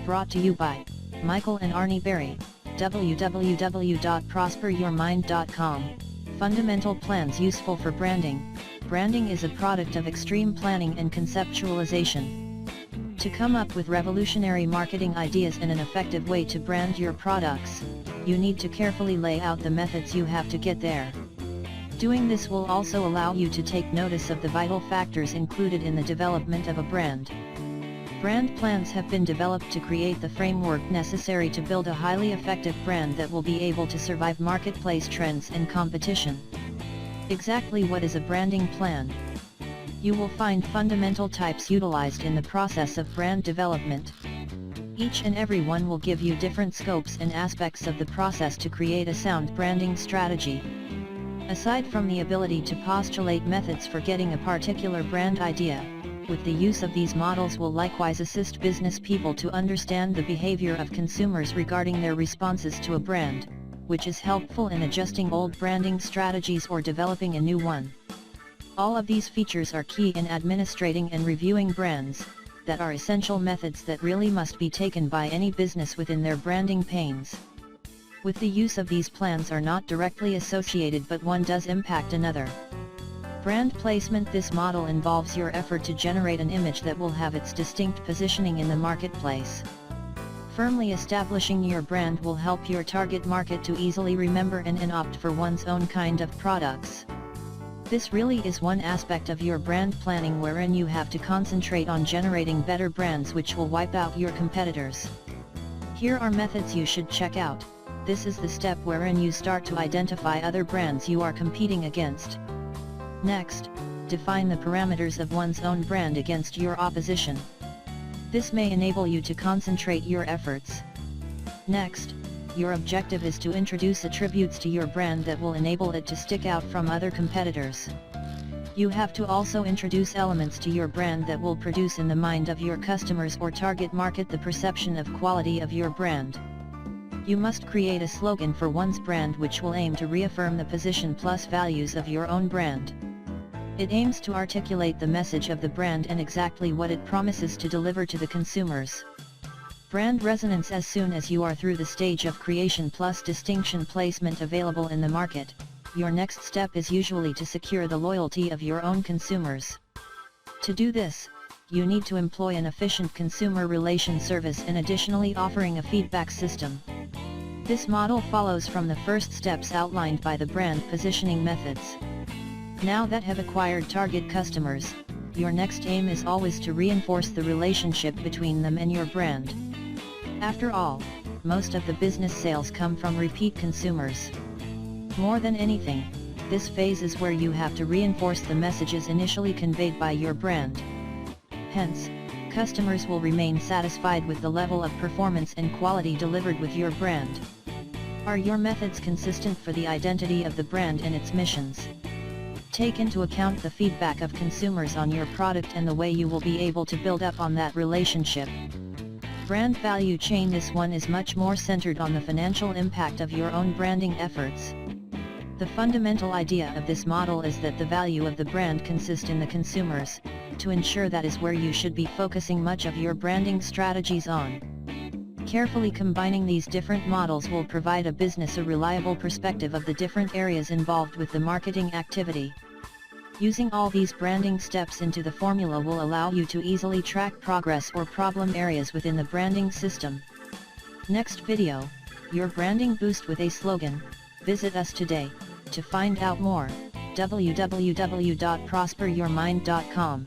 Brought to you by Michael and Arnie Berry, www.prosperyourmind.com. Fundamental plans useful for branding. Branding is a product of extreme planning and conceptualization. To come up with revolutionary marketing ideas and an effective way to brand your products, you need to carefully lay out the methods you have to get there. Doing this will also allow you to take notice of the vital factors included in the development of a brand. Brand plans have been developed to create the framework necessary to build a highly effective brand that will be able to survive marketplace trends and competition. Exactly what is a branding plan? You will find fundamental types utilized in the process of brand development. Each and every one will give you different scopes and aspects of the process to create a sound branding strategy. Aside from the ability to postulate methods for getting a particular brand idea, with the use of these models will likewise assist business people to understand the behavior of consumers regarding their responses to a brand, which is helpful in adjusting old branding strategies or developing a new one. All of these features are key in administrating and reviewing brands, that are essential methods that really must be taken by any business within their branding pains. With the use of these plans are not directly associated, but one does impact another. Brand placement. This model involves your effort to generate an image that will have its distinct positioning in the marketplace. Firmly establishing your brand will help your target market to easily remember and opt for one's own kind of products. This really is one aspect of your brand planning wherein you have to concentrate on generating better brands which will wipe out your competitors. Here are methods you should check out. This is the step wherein you start to identify other brands you are competing against. Next, define the parameters of one's own brand against your opposition. This may enable you to concentrate your efforts. Next, your objective is to introduce attributes to your brand that will enable it to stick out from other competitors. You have to also introduce elements to your brand that will produce in the mind of your customers or target market the perception of quality of your brand. You must create a slogan for one's brand which will aim to reaffirm the position plus values of your own brand. It aims to articulate the message of the brand and exactly what it promises to deliver to the consumers. Brand resonance. As soon as you are through the stage of creation plus distinction placement available in the market, your next step is usually to secure the loyalty of your own consumers. To do this, you need to employ an efficient consumer relation service and additionally offering a feedback system. This model follows from the first steps outlined by the brand positioning methods. Now that have acquired target customers, your next aim is always to reinforce the relationship between them and your brand. After all, most of the business sales come from repeat consumers. More than anything, this phase is where you have to reinforce the messages initially conveyed by your brand. Hence, customers will remain satisfied with the level of performance and quality delivered with your brand. Are your methods consistent for the identity of the brand and its missions? Take into account the feedback of consumers on your product and the way you will be able to build up on that relationship. Brand value chain. This one is much more centered on the financial impact of your own branding efforts. The fundamental idea of this model is that the value of the brand consists in the consumers. To ensure that is where you should be focusing much of your branding strategies on. Carefully combining these different models will provide a business a reliable perspective of the different areas involved with the marketing activity. Using all these branding steps into the formula will allow you to easily track progress or problem areas within the branding system. Next video, your branding boost with a slogan. Visit us today, to find out more, www.prosperyourmind.com.